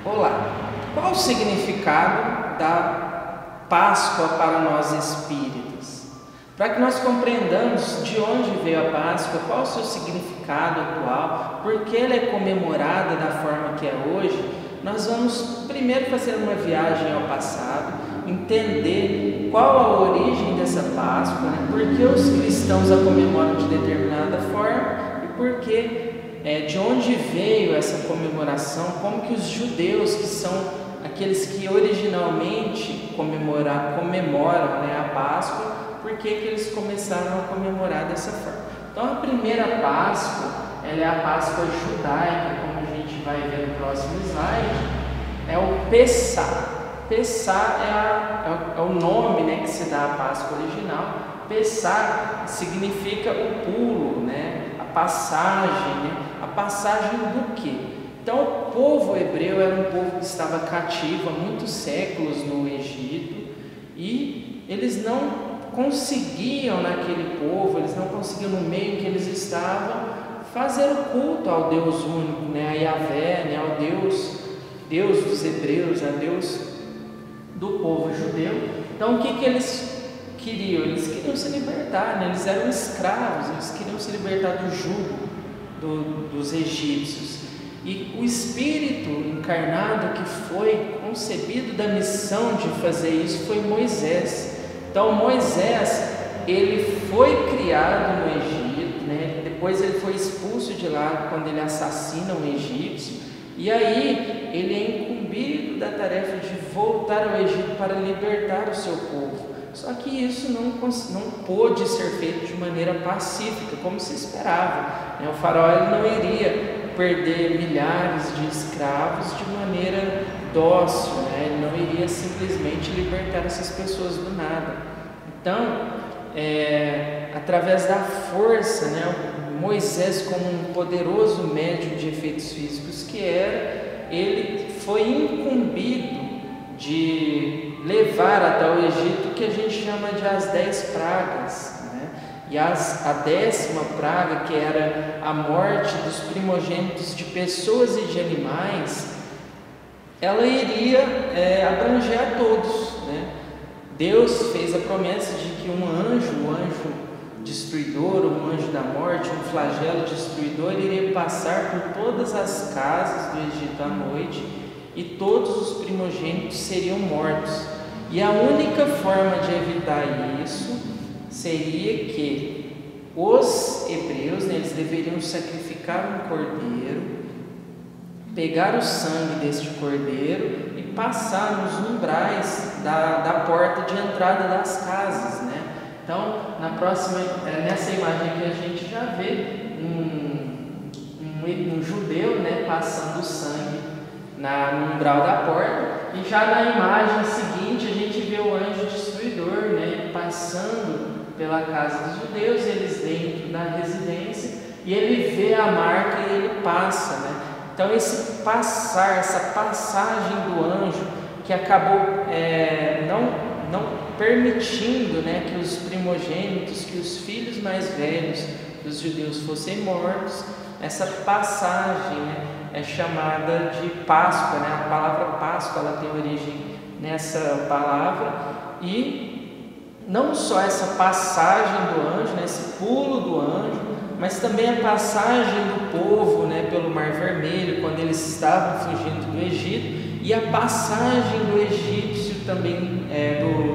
Olá, qual o significado da Páscoa para nós espíritas? Para que nós compreendamos de onde veio a Páscoa, qual o seu significado atual, por que ela é comemorada da forma que é hoje, nós vamos primeiro fazer uma viagem ao passado, entender qual a origem dessa Páscoa, por que os cristãos a comemoram de determinada forma e por que de onde veio essa comemoração, como que os judeus, que são aqueles que originalmente comemoram a Páscoa, por que eles começaram a comemorar dessa forma. Então a primeira Páscoa, ela é a Páscoa judaica, como a gente vai ver no próximo slide, é o Pessá. Pessá é o nome que se dá à Páscoa original. Pessá significa o pulo, a passagem, a passagem do quê? Então o povo hebreu era um povo que estava cativo há muitos séculos no Egito e eles não conseguiam naquele povo, eles não conseguiam no meio em que eles estavam fazer o culto ao Deus único, a Yahvé, ao Deus dos hebreus, a Deus do povo judeu. Então o que eles queriam? Eles queriam se libertar, eles eram escravos, eles queriam se libertar do jugo dos egípcios. E o Espírito encarnado que foi concebido da missão de fazer isso foi Moisés. Então Moisés, ele foi criado no Egito, depois ele foi expulso de lá quando ele assassina um egípcio, e aí ele é incumbido da tarefa de voltar ao Egito para libertar o seu povo. Só que isso não pôde ser feito de maneira pacífica, como se esperava. O faraó ele não iria perder milhares de escravos de maneira dócil, ele não iria simplesmente libertar essas pessoas do nada. Então, através da força, Moisés, como um poderoso médium de efeitos físicos que era, ele foi incumbido de levar até o Egito o que a gente chama de as 10 pragas, e a 10ª praga, que era a morte dos primogênitos de pessoas e de animais, ela iria abranger a todos, Deus fez a promessa de que um anjo destruidor, um anjo da morte, um flagelo destruidor, iria passar por todas as casas do Egito à noite e todos os primogênitos seriam mortos. E a única forma de evitar isso seria que os hebreus, eles deveriam sacrificar um cordeiro, pegar o sangue deste cordeiro e passar nos umbrais da porta de entrada das casas, Então, nessa imagem aqui a gente já vê um judeu, passando o sangue no umbral da porta, e já na imagem seguinte a gente vê o anjo destruidor, passando pela casa dos judeus, eles dentro da residência, e ele vê a marca e ele passa, Então essa passagem do anjo que acabou não permitindo que os primogênitos, que os filhos mais velhos dos judeus fossem mortos, essa passagem é chamada de Páscoa, A palavra Páscoa ela tem origem nessa palavra, e não só essa passagem do anjo, esse pulo do anjo, mas também a passagem do povo pelo Mar Vermelho, quando eles estavam fugindo do Egito, e a passagem do egípcio também,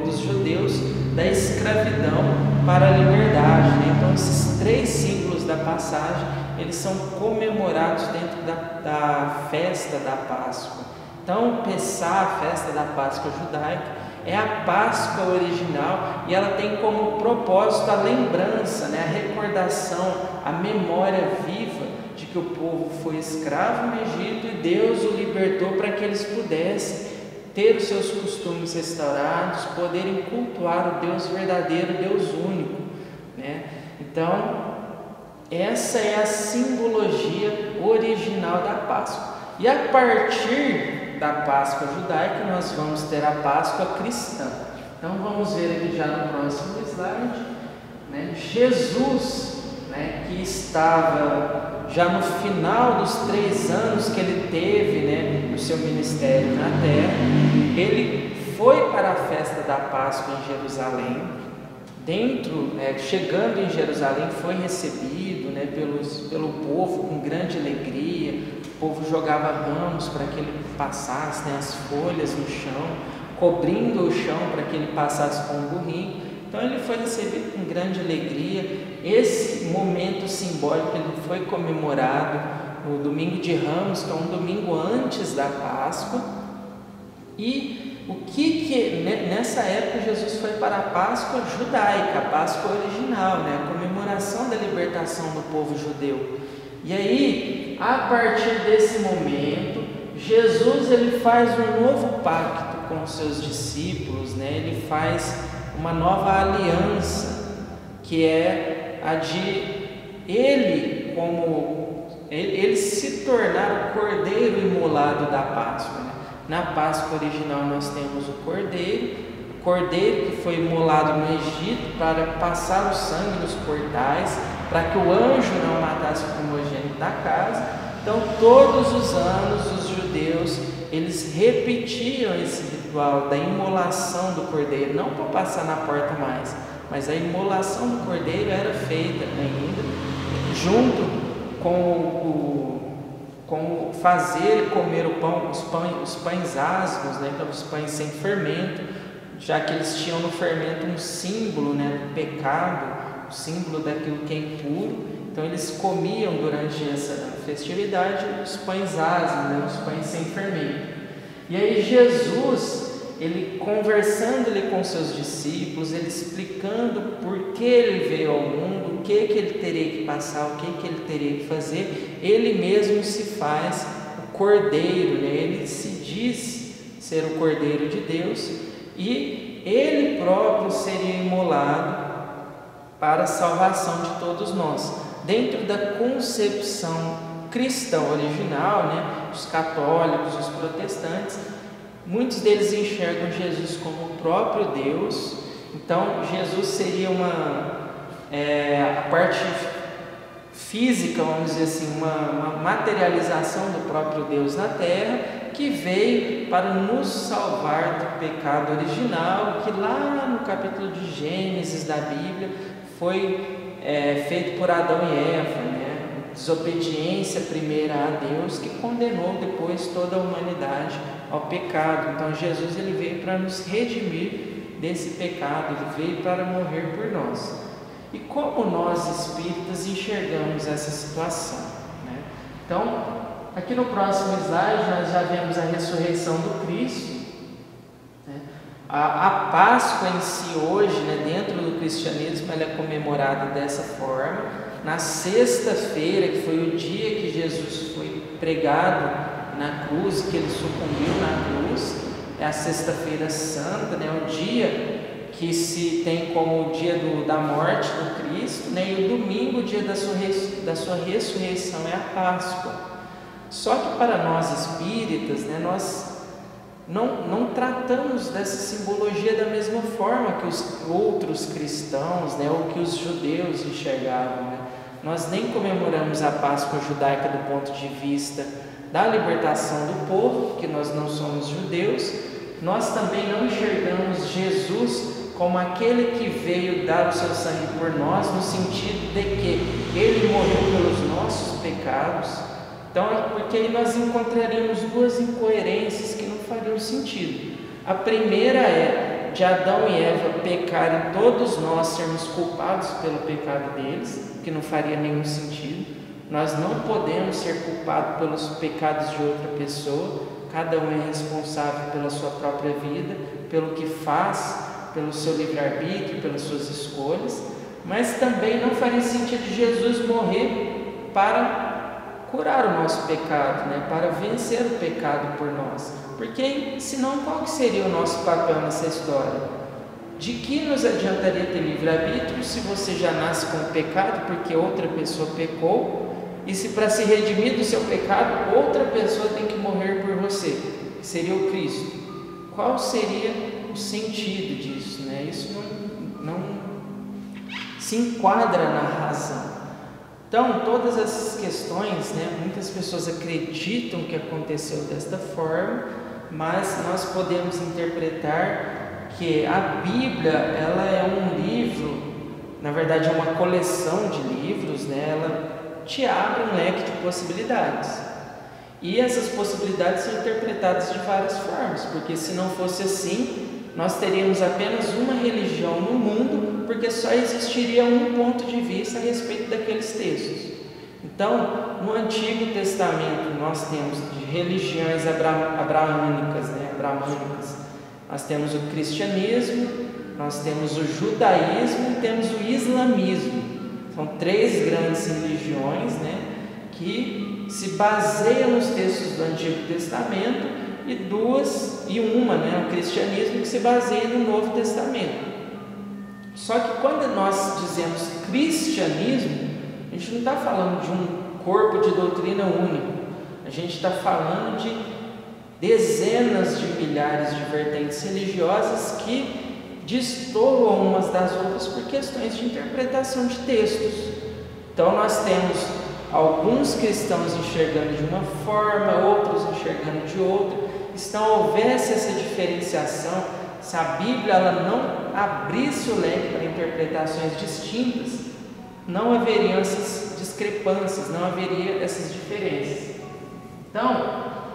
dos judeus, da escravidão para a liberdade. Então esses 3 símbolos da passagem, eles são comemorados dentro da festa da Páscoa. Então Pessá, a festa da Páscoa judaica, é a Páscoa original, e ela tem como propósito a lembrança, a recordação, a memória viva de que o povo foi escravo no Egito e Deus o libertou para que eles pudessem ter os seus costumes restaurados, poderem cultuar o Deus verdadeiro, Deus único, Então, essa é a simbologia original da Páscoa. E a partir da Páscoa judaica, nós vamos ter a Páscoa cristã. Então, vamos ver aqui já no próximo slide, Jesus, que estava já no final dos 3 anos que ele teve, o seu ministério na terra, ele foi para a festa da Páscoa em Jerusalém. Chegando em Jerusalém, foi recebido, né, pelo povo com grande alegria. O povo jogava ramos para que ele passasse, né, as folhas no chão, cobrindo o chão para que ele passasse com o burrinho. Então ele foi recebido com grande alegria. Esse momento simbólico ele foi comemorado no domingo de Ramos, que é um domingo antes da Páscoa. E nessa época Jesus foi para a Páscoa judaica, a Páscoa original, né? A comemoração da libertação do povo judeu. E aí, a partir desse momento, Jesus ele faz um novo pacto com os seus discípulos, né? Ele faz uma nova aliança, que é a de ele se tornar o cordeiro imolado da Páscoa, né? Na Páscoa original nós temos o cordeiro que foi imolado no Egito para passar o sangue nos portais, para que o anjo não matasse o primogênito da casa. Então todos os anos os judeus eles repetiam esse ritual da imolação do cordeiro, não para passar na porta mais, mas a imolação do cordeiro era feita ainda junto com fazer e comer o pão, os pães asmos, né, então os pães sem fermento, já que eles tinham no fermento um símbolo, né, do pecado, o símbolo daquilo que é impuro. Então eles comiam durante essa festividade os pães asmos, né, os pães sem fermento. E aí Jesus, ele conversando com seus discípulos, ele explicando por que ele veio ao mundo, o que ele teria que passar, o que ele teria que fazer, ele mesmo se faz o cordeiro, né? Ele se diz ser o cordeiro de Deus e ele próprio seria imolado para a salvação de todos nós. Dentro da concepção cristã original, né? Os católicos, os protestantes, muitos deles enxergam Jesus como o próprio Deus. Então Jesus seria a parte física, vamos dizer assim, uma materialização do próprio Deus na terra, que veio para nos salvar do pecado original, que lá no capítulo de Gênesis da Bíblia foi feito por Adão e Eva, né? Desobediência primeira a Deus, que condenou depois toda a humanidade ao pecado. Então Jesus ele veio para nos redimir desse pecado, ele veio para morrer por nós. E como nós espíritas enxergamos essa situação, né? Então, aqui no próximo slide nós já vemos a ressurreição do Cristo, né? A Páscoa em si hoje, né, dentro do cristianismo, ela é comemorada dessa forma. Na sexta-feira, que foi o dia que Jesus foi pregado na cruz, que ele sucumbiu na cruz, é a sexta-feira santa, né, o dia que se tem como o dia da morte do Cristo, né, e o domingo, o dia da sua ressurreição, é a Páscoa. Só que para nós espíritas, né, nós não tratamos dessa simbologia da mesma forma que os outros cristãos, né, ou que os judeus enxergavam, né? Nós nem comemoramos a Páscoa judaica do ponto de vista da libertação do povo, porque nós não somos judeus. Nós também não enxergamos Jesus como aquele que veio dar o seu sangue por nós, no sentido de que ele morreu pelos nossos pecados. Então, porque aí nós encontraríamos duas incoerências que não fariam sentido. A primeira é de Adão e Eva pecarem, todos nós sermos culpados pelo pecado deles, que não faria nenhum sentido. Nós não podemos ser culpados pelos pecados de outra pessoa. Cada um é responsável pela sua própria vida, pelo que faz, pelo seu livre-arbítrio, pelas suas escolhas. Mas também não faria sentido Jesus morrer para curar o nosso pecado, né? Para vencer o pecado por nós. Porque senão qual que seria o nosso papel nessa história? De que nos adiantaria ter livre-arbítrio se você já nasce com o pecado porque outra pessoa pecou, e se para se redimir do seu pecado outra pessoa tem que morrer por você, que seria o Cristo? Qual seria o sentido disso, né? Isso não se enquadra na razão. Então, todas essas questões, né, muitas pessoas acreditam que aconteceu desta forma, mas nós podemos interpretar que a Bíblia, ela é um livro, na verdade é uma coleção de livros, né, ela te abre um leque de possibilidades. E essas possibilidades são interpretadas de várias formas, porque se não fosse assim, nós teríamos apenas uma religião no mundo, porque só existiria um ponto de vista a respeito daqueles textos. Então, no Antigo Testamento, nós temos de religiões abraâmicas, né, nós temos o cristianismo, nós temos o judaísmo e temos o islamismo. São 3 grandes religiões, né, que se baseiam nos textos do Antigo Testamento, e uma, né, o cristianismo, que se baseia no Novo Testamento. Só que quando nós dizemos cristianismo, a gente não está falando de um corpo de doutrina único, a gente está falando de dezenas de milhares de vertentes religiosas que destoam umas das outras por questões de interpretação de textos. Então nós temos alguns cristãos enxergando de uma forma, outros enxergando de outra. Se não houvesse essa diferenciação, se a Bíblia ela não abrisse o leque para interpretações distintas, não haveriam essas discrepâncias, não haveria essas diferenças. Então,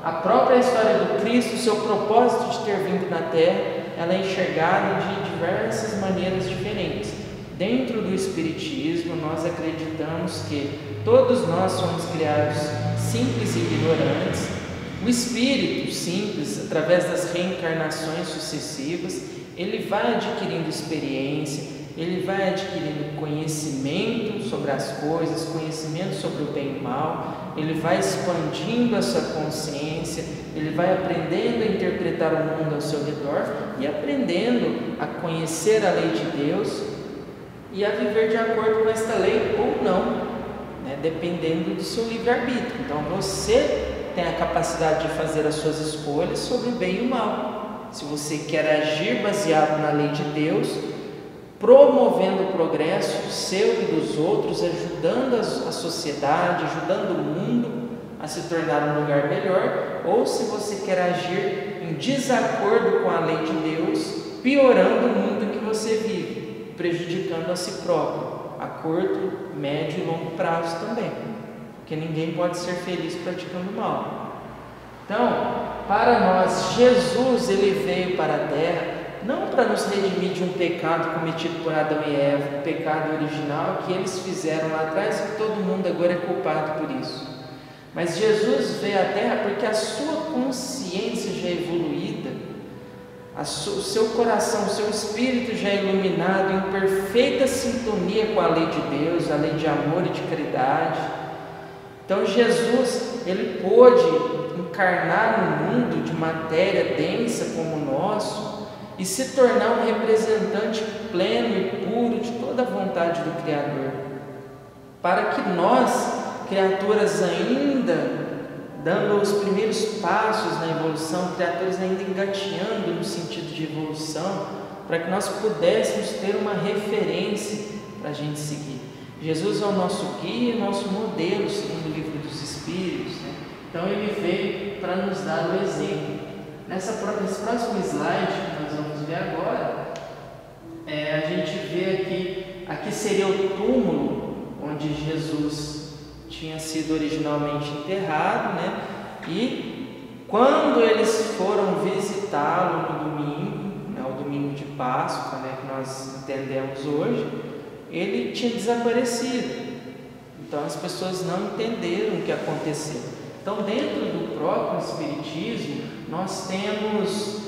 a própria história do Cristo, o seu propósito de ter vindo na Terra, ela é enxergada de diversas maneiras diferentes. Dentro do Espiritismo, nós acreditamos que todos nós somos criados simples e ignorantes. O espírito simples, através das reencarnações sucessivas, ele vai adquirindo experiência, ele vai adquirindo conhecimento sobre as coisas, conhecimento sobre o bem e o mal, ele vai expandindo a sua consciência, ele vai aprendendo a interpretar o mundo ao seu redor e aprendendo a conhecer a lei de Deus e a viver de acordo com esta lei ou não, né, dependendo do seu livre-arbítrio. Então você tem a capacidade de fazer as suas escolhas sobre o bem e o mal. Se você quer agir baseado na lei de Deus, promovendo o progresso seu e dos outros, ajudando a sociedade, ajudando o mundo a se tornar um lugar melhor, ou se você quer agir em desacordo com a lei de Deus, piorando o mundo que você vive, prejudicando a si próprio, a curto, médio e longo prazo também. Porque ninguém pode ser feliz praticando mal. Então, para nós, Jesus ele veio para a Terra não para nos redimir de um pecado cometido por Adão e Eva, o pecado original que eles fizeram lá atrás e que todo mundo agora é culpado por isso. Mas Jesus veio à Terra porque a sua consciência já é evoluída, o seu coração, o seu espírito já é iluminado em perfeita sintonia com a lei de Deus, a lei de amor e de caridade. Então Jesus, ele pôde encarnar no mundo de matéria densa como o nosso e se tornar um representante pleno e puro de toda a vontade do Criador, para que nós, criaturas ainda dando os primeiros passos na evolução, criaturas ainda engateando no sentido de evolução, para que nós pudéssemos ter uma referência para a gente seguir. Jesus é o nosso guia, nosso modelo, segundo o livro dos Espíritos, né? Então ele veio para nos dar o exemplo. Nesse próximo slide que nós vamos ver agora, a gente vê aqui seria o túmulo onde Jesus tinha sido originalmente enterrado, né? E quando eles foram visitá-lo no domingo, né, o domingo de Páscoa, né, que nós entendemos hoje, ele tinha desaparecido. Então as pessoas não entenderam o que aconteceu. Então, dentro do próprio Espiritismo, nós temos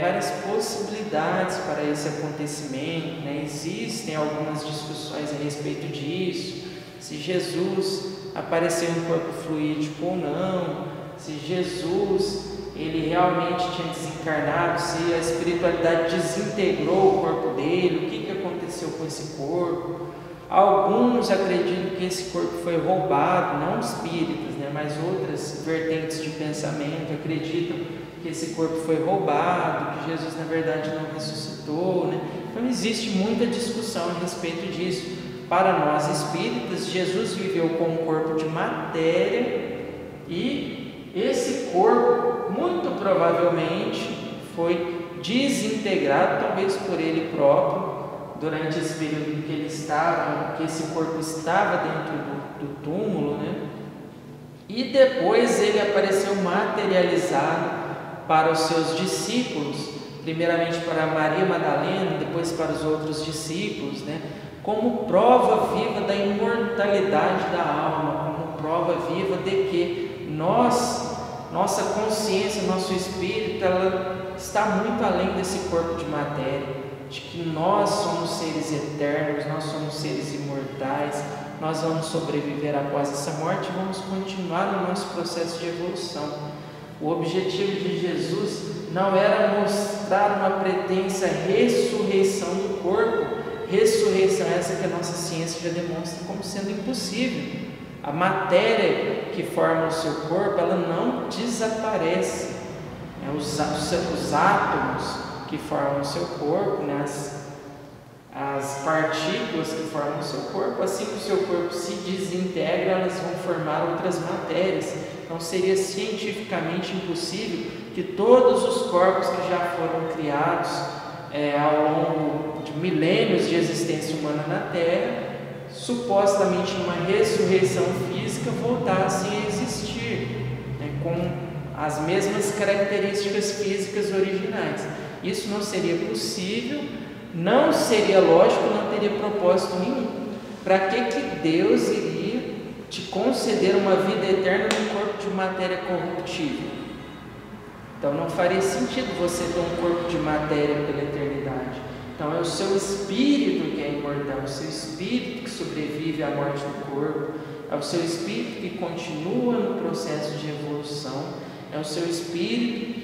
várias possibilidades para esse acontecimento, né? Existem algumas discussões a respeito disso, se Jesus apareceu em corpo fluídico ou não, se Jesus ele realmente tinha desencarnado, se a espiritualidade desintegrou o corpo dele, o que aconteceu com esse corpo. Alguns acreditam que esse corpo foi roubado, não espíritas, né, mas outras vertentes de pensamento acreditam que esse corpo foi roubado, que Jesus na verdade não ressuscitou, né? Então existe muita discussão a respeito disso. para nós espíritas, Jesus viveu com um corpo de matéria e esse corpo, muito provavelmente, foi desintegrado, talvez por ele próprio, durante esse período em que ele estava, que esse corpo estava dentro do túmulo, né? E depois ele apareceu materializado para os seus discípulos, primeiramente para Maria Madalena, depois para os outros discípulos, né? Como prova viva da imortalidade da alma, como prova viva de que nossa consciência, nosso espírito, ela está muito além desse corpo de matéria, de que nós somos seres eternos, nós somos seres imortais, nós vamos sobreviver após essa morte e vamos continuar no nosso processo de evolução. O objetivo de Jesus não era mostrar uma pretensa ressurreição do corpo, ressurreição essa que a nossa ciência já demonstra como sendo impossível. A matéria que forma o seu corpo, ela não desaparece. Os átomos que formam o seu corpo, né? As partículas que formam o seu corpo, assim que o seu corpo se desintegra, elas vão formar outras matérias. Então seria cientificamente impossível que todos os corpos que já foram criados ao longo de milênios de existência humana na Terra, supostamente numa ressurreição física, voltassem a existir, né, com as mesmas características físicas originais. Isso não seria possível, não seria lógico, não teria propósito nenhum. Para que Deus iria te conceder uma vida eterna num corpo de matéria corruptível? Então não faria sentido você ter um corpo de matéria pela eternidade. Então é o seu espírito que é imortal, é o seu espírito que sobrevive à morte do corpo, é o seu espírito que continua no processo de evolução, é o seu espírito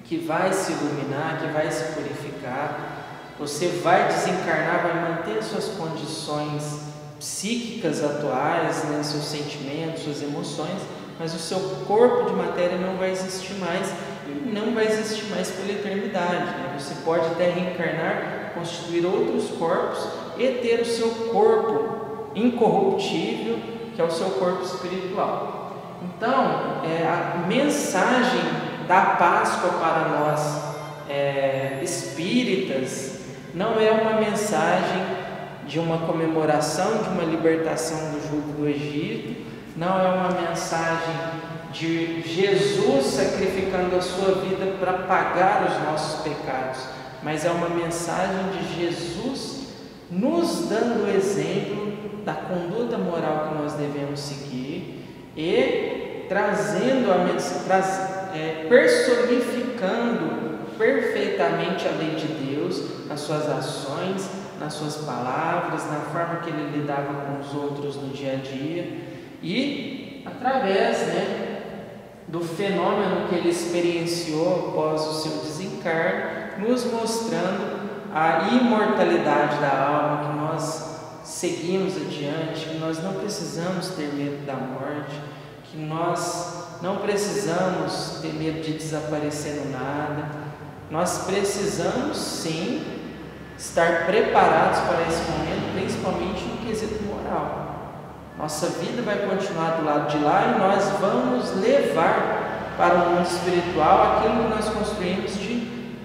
que vai se iluminar, que vai se purificar. Você vai desencarnar, vai manter suas condições psíquicas atuais, né, seus sentimentos, suas emoções, mas o seu corpo de matéria não vai existir mais, e não vai existir mais pela eternidade, né? Você pode até reencarnar, constituir outros corpos e ter o seu corpo incorruptível, que é o seu corpo espiritual. Então, a mensagem da Páscoa para nós espíritas não é uma mensagem de uma comemoração, de uma libertação do jugo do Egito, não é uma mensagem de Jesus sacrificando a sua vida para pagar os nossos pecados, mas é uma mensagem de Jesus nos dando o exemplo da conduta moral que nós devemos seguir e trazendo personificando perfeitamente a lei de Deus nas suas ações, nas suas palavras, na forma que ele lidava com os outros no dia a dia e através, do fenômeno que ele experienciou após o seu desencarne, nos mostrando a imortalidade da alma, que nós seguimos adiante, que nós não precisamos ter medo da morte, que nós não precisamos ter medo de desaparecer no nada. Nós precisamos sim estar preparados para esse momento, principalmente no quesito moral. Nossa vida vai continuar do lado de lá e nós vamos levar para o mundo espiritual aquilo que nós construímos de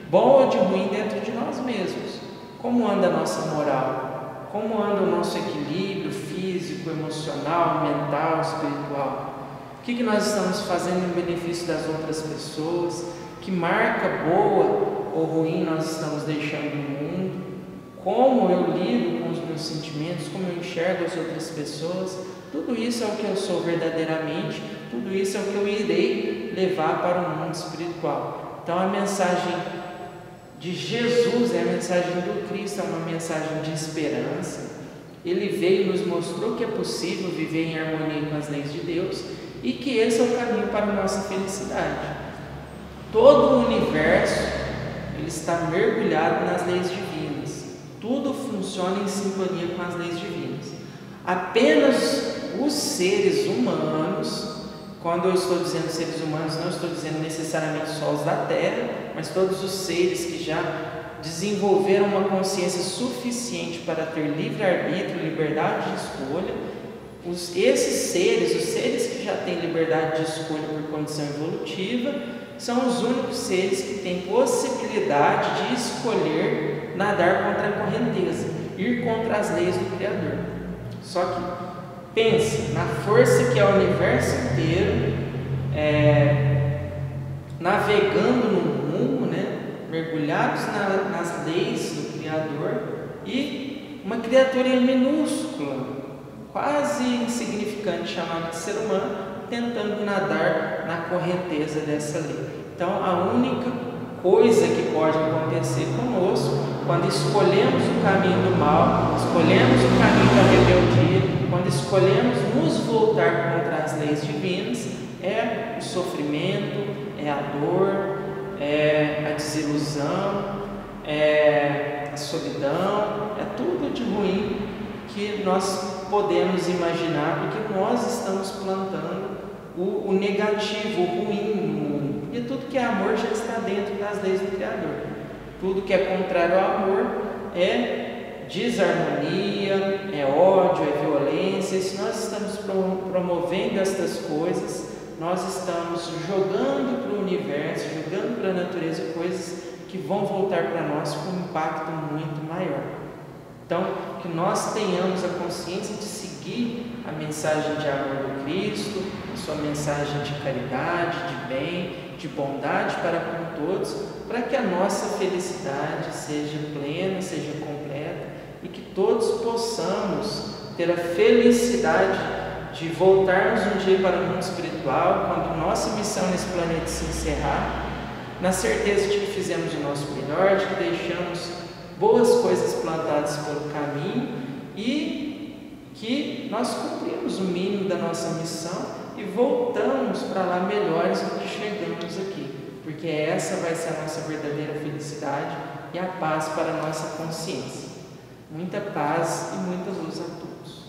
bom ou de ruim dentro de nós mesmos. Como anda a nossa moral? Como anda o nosso equilíbrio físico, emocional, mental, espiritual? O que nós estamos fazendo em benefício das outras pessoas? Que marca boa ou ruim nós estamos deixando no mundo? Como eu lido com os meus sentimentos? Como eu enxergo as outras pessoas? Tudo isso é o que eu sou verdadeiramente, tudo isso é o que eu irei levar para o mundo espiritual. Então a mensagem de Jesus é a mensagem do Cristo, é uma mensagem de esperança. Ele veio e nos mostrou que é possível viver em harmonia com as leis de Deus e que esse é o caminho para a nossa felicidade. Todo o universo ele está mergulhado nas leis divinas. Tudo funciona em sintonia com as leis divinas. Apenas os seres humanos, quando eu estou dizendo seres humanos, não estou dizendo necessariamente só os da Terra, mas todos os seres que já desenvolveram uma consciência suficiente para ter livre-arbítrio, liberdade de escolha. Esses seres, os seres que já têm liberdade de escolha por condição evolutiva, são os únicos seres que têm possibilidade de escolher nadar contra a correnteza, ir contra as leis do Criador. Só que pense na força que é o universo inteiro, navegando no rumo, mergulhados nas leis do Criador, e uma criatura minúscula, quase insignificante, chamada de ser humano, tentando nadar na correnteza dessa lei. Então, a única coisa que pode acontecer conosco, quando escolhemos o caminho do mal, escolhemos o caminho da rebeldia, quando escolhemos nos voltar contra as leis divinas, é o sofrimento, é a dor, é a desilusão, é a solidão, é tudo de ruim que nós podemos imaginar, porque nós estamos plantando o negativo, o ruim no mundo. E tudo que é amor já está dentro das leis do Criador. Tudo que é contrário ao amor é desarmonia, é ódio, é violência. E se nós estamos promovendo estas coisas, nós estamos jogando para o universo, jogando para a natureza coisas que vão voltar para nós com um impacto muito maior. Então, que nós tenhamos a consciência de seguir a mensagem de amor do Cristo, a sua mensagem de caridade, de bem, de bondade para com todos, para que a nossa felicidade seja plena, seja completa e que todos possamos ter a felicidade de voltarmos um dia para o mundo espiritual, quando nossa missão nesse planeta se encerrar, na certeza de que fizemos o nosso melhor, de que deixamos boas coisas plantadas pelo caminho e que nós cumprimos o mínimo da nossa missão e voltamos para lá melhores do que chegamos aqui, porque essa vai ser a nossa verdadeira felicidade e a paz para a nossa consciência. Muita paz e muita luz a todos.